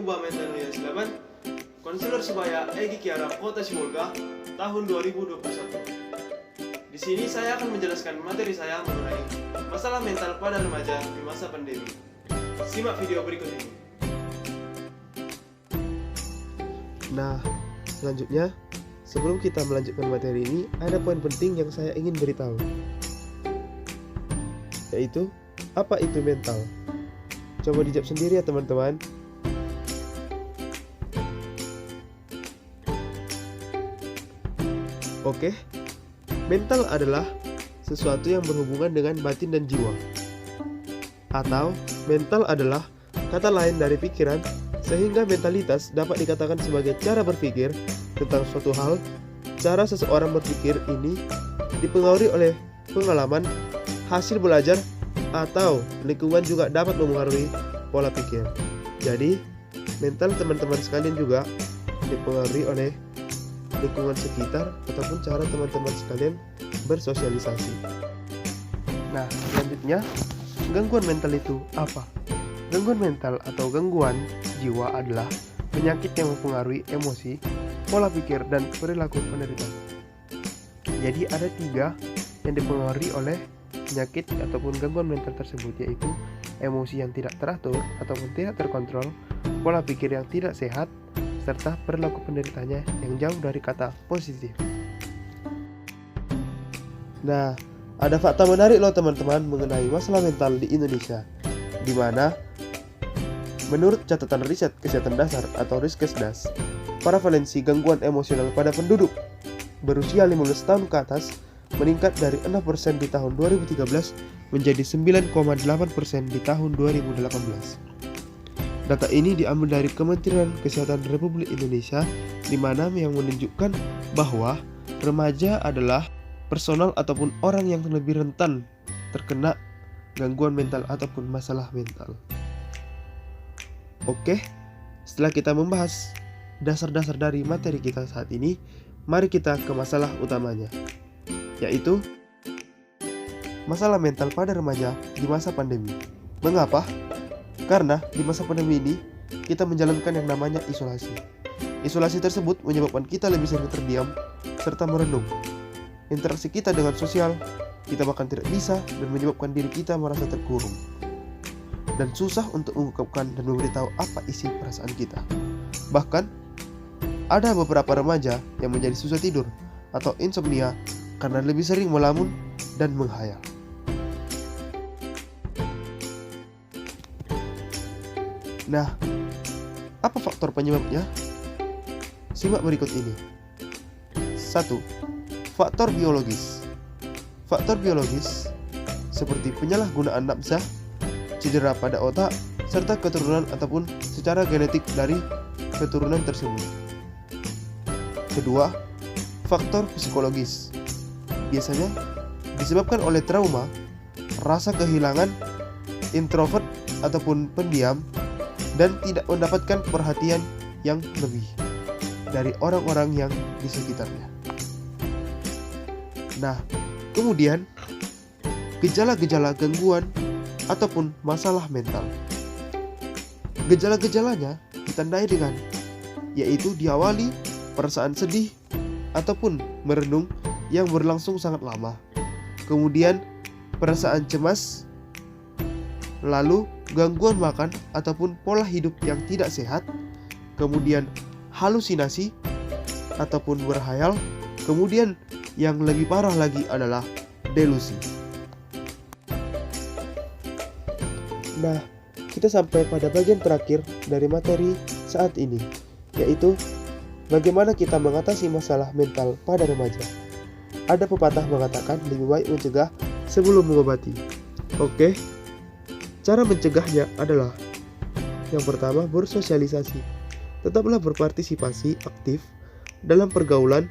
Narkoba Mental Slaban, Konselor Sebaya Egy Kiara Kota Sibolga tahun 2021. Di sini saya akan menjelaskan materi saya mengenai masalah mental pada remaja di masa pandemi. Simak video berikut ini. Nah, selanjutnya, sebelum kita melanjutkan materi ini, ada poin penting yang saya ingin beritahu, yaitu apa itu mental? Coba dijawab sendiri ya teman-teman. Oke, mental adalah sesuatu yang berhubungan dengan batin dan jiwa. Atau mental adalah kata lain dari pikiran, sehingga mentalitas dapat dikatakan sebagai cara berpikir tentang suatu hal. Cara seseorang berpikir ini dipengaruhi oleh pengalaman, hasil belajar, atau lingkungan juga dapat memengaruhi pola pikir. Jadi, mental teman-teman sekalian juga dipengaruhi oleh lingkungan sekitar ataupun cara teman-teman sekalian bersosialisasi. Nah, selanjutnya, gangguan mental itu apa? Gangguan mental atau gangguan jiwa adalah penyakit yang mempengaruhi emosi, pola pikir, dan perilaku penderita. Jadi ada 3 yang dipengaruhi oleh penyakit ataupun gangguan mental tersebut, yaitu emosi yang tidak teratur ataupun tidak terkontrol, pola pikir yang tidak sehat, serta perilaku penderitanya yang jauh dari kata positif. Nah, ada fakta menarik loh teman-teman mengenai masalah mental di Indonesia, di mana menurut catatan riset kesehatan dasar atau Riskesdas, prevalensi gangguan emosional pada penduduk berusia 15 tahun ke atas meningkat dari 6% di tahun 2013 menjadi 9,8% di tahun 2018. Data ini diambil dari Kementerian Kesehatan Republik Indonesia, di mana yang menunjukkan bahwa remaja adalah personal ataupun orang yang lebih rentan terkena gangguan mental ataupun masalah mental. Oke, setelah kita membahas dasar-dasar dari materi kita saat ini, mari kita ke masalah utamanya, yaitu masalah mental pada remaja di masa pandemi. Mengapa? Karena di masa pandemi ini kita menjalankan yang namanya isolasi. Isolasi tersebut menyebabkan kita lebih sering terdiam serta merenung. Interaksi kita dengan sosial kita bahkan tidak bisa, dan menyebabkan diri kita merasa terkurung dan susah untuk mengungkapkan dan memberitahu apa isi perasaan kita. Bahkan ada beberapa remaja yang menjadi susah tidur atau insomnia karena lebih sering melamun dan menghayal. Nah, apa faktor penyebabnya? Simak berikut ini. 1. Faktor biologis. Faktor biologis seperti penyalahgunaan nafsa, cedera pada otak, serta keturunan ataupun secara genetik dari keturunan tersebut. Kedua, faktor psikologis. Biasanya disebabkan oleh trauma, rasa kehilangan, introvert ataupun pendiam, dan tidak mendapatkan perhatian yang lebih dari orang-orang yang di sekitarnya. Nah, kemudian gejala-gejala gangguan ataupun masalah mental. Gejala-gejalanya ditandai dengan, yaitu diawali perasaan sedih ataupun merenung yang berlangsung sangat lama. Kemudian perasaan cemas, lalu gangguan makan ataupun pola hidup yang tidak sehat, kemudian halusinasi ataupun berhayal, kemudian yang lebih parah lagi adalah delusi. Nah, kita sampai pada bagian terakhir dari materi saat ini, yaitu bagaimana kita mengatasi masalah mental pada remaja. Ada pepatah mengatakan lebih baik mencegah sebelum mengobati. Oke, cara mencegahnya adalah yang pertama, bersosialisasi. Tetaplah berpartisipasi aktif dalam pergaulan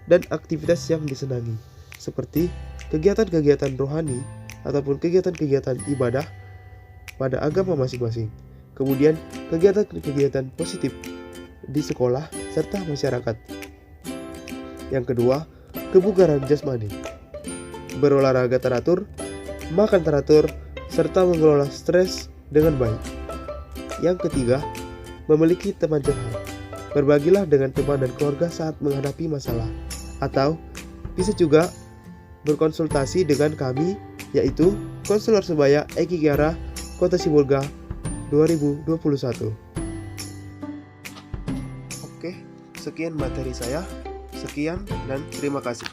dan aktivitas yang disenangi, seperti kegiatan-kegiatan rohani ataupun kegiatan-kegiatan ibadah pada agama masing-masing. Kemudian kegiatan-kegiatan positif di sekolah serta masyarakat. Yang kedua, kebugaran jasmani. Berolahraga teratur, makan teratur, serta mengelola stres dengan baik. Yang ketiga, memiliki teman curhat. Berbagilah dengan teman dan keluarga saat menghadapi masalah. Atau bisa juga berkonsultasi dengan kami, yaitu Konselor Sebaya Eki Kiara, Kota Sibolga 2021. Oke, sekian materi saya. Sekian dan terima kasih.